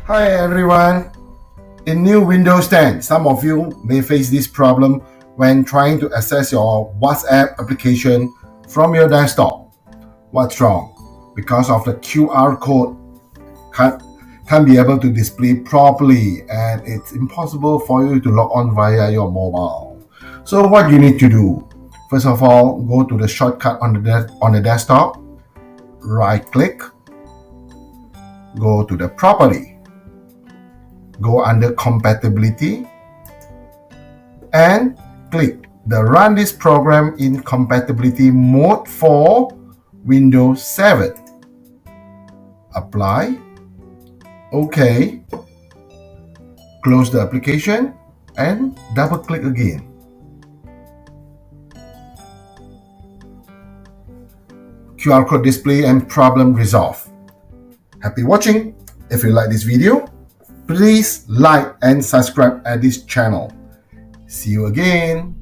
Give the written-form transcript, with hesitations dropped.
Hi everyone. In new Windows 10, some of you may face this problem when trying to access your WhatsApp application from your desktop. What's wrong? Because of the QR code can't be able to display properly, and it's impossible for you to log on via your mobile. So what you need to do? First of all, go to the shortcut on the desktop, right click, go to the property, go under compatibility, and click the run this program in compatibility mode for Windows 7. Apply, OK, close the application and double click again. QR code display and problem resolved. Happy watching. If you like this video, please like and subscribe at this channel. See you again.